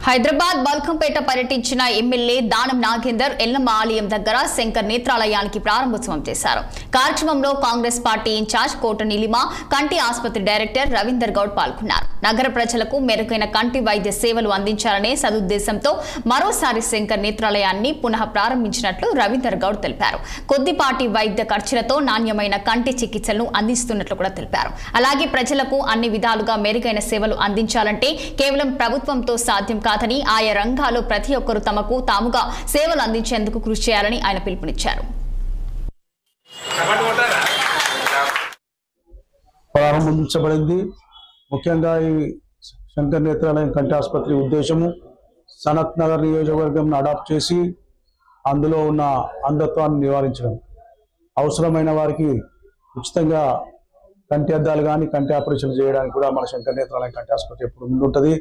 హైదరాబాద్ బల్కంపేట పర్యటించిన ఎమ్మెల్యే దానం నాగేందర్ ఎల్లమ్మ ఆలయం దగ్గర శంకర్ నేత్రాలయానికి ప్రారంభోత్సవం చేశారు. కార్యక్రమంలో కాంగ్రెస్ పార్టీ ఇన్ఛార్జ్ కోట నీలిమ, కంటి ఆసుపత్రి డైరెక్టర్ రవీందర్ గౌడ్ పాల్గొన్నారు. నగర ప్రజలకు మెరుగైన కంటి వైద్య సేవలు అందించాలనే సదుద్దేశంతో మరోసారి శంకర్ నేత్రాలయాన్ని పునః ప్రారంభించినట్లు రవీందర్ గౌడ్ తెలిపారు. కొద్దిపాటి వైద్య ఖర్చులతో నాణ్యమైన కంటి చికిత్సలను అందిస్తున్నట్లు కూడా తెలిపారు. అలాగే ప్రజలకు అన్ని విధాలుగా మెరుగైన సేవలు అందించాలంటే కేవలం ప్రభుత్వంతో సాధ్యం కాదని ఆయా రంగాల్లో ప్రతి ఒక్కరూ తమకు తాముగా సేవలు అందించేందుకు కృషి చేయాలని ఆయన పిలుపునిచ్చారు. ప్రారంభించబడింది. ముఖ్యంగా ఈ శంకర్ నేత్రాలయం కంటి ఆసుపత్రి ఉద్దేశము సనత్ నగర్ నియోజకవర్గం అడాప్ట్ చేసి అందులో ఉన్న అంధత్వాన్ని నివారించడం, అవసరమైన వారికి ఉచితంగా కంటి అద్దాలు కానీ కంటి ఆపరేషన్ చేయడానికి కూడా మన శంకర్ నేత్రాలయం కంటి ఆసుపత్రి ఎప్పుడు ముందుంటుంది.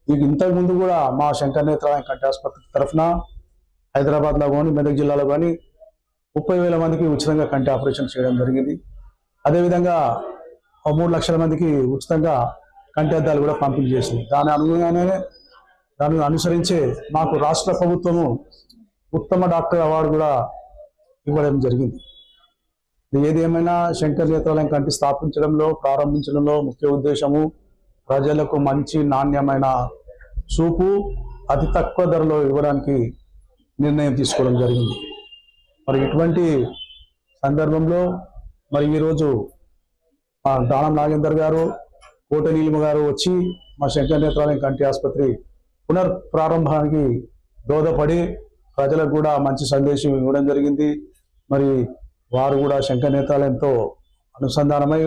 ఇంతకు ముందు కూడా మా శంకర్ నేత్రాలయం కంటి ఆసుపత్రి తరఫున హైదరాబాద్లో కానీ మెదక్ జిల్లాలో కానీ 30,000 మందికి ఉచితంగా కంటి ఆపరేషన్ చేయడం జరిగింది. అదేవిధంగా 3 లక్షల మందికి ఉచితంగా కంటి అద్దాలు కూడా పంపిణీ చేసింది. దాన్ని అనుసరించే మాకు రాష్ట్ర ప్రభుత్వము ఉత్తమ డాక్టర్ అవార్డు కూడా ఇవ్వడం జరిగింది. ఏది ఏమైనా శంకర్ నేత్రాలయం కంటి ప్రారంభించడంలో ముఖ్య ఉద్దేశము ప్రజలకు మంచి నాణ్యమైన చూపు అతి తక్కువ ధరలో ఇవ్వడానికి నిర్ణయం తీసుకోవడం జరిగింది. మరి ఇటువంటి సందర్భంలో మరి ఈరోజు దానం నాగేందర్ గారు, కోట నీలిమ గారు వచ్చి మా శంకర్ నేత్రాలయం కంటి ఆసుపత్రి పునఃప్రారంభానికి దోహదపడి ప్రజలకు కూడా మంచి సందేశం ఇవ్వడం జరిగింది. మరి వారు కూడా శంకర్ నేత్రాలయంతో అనుసంధానమై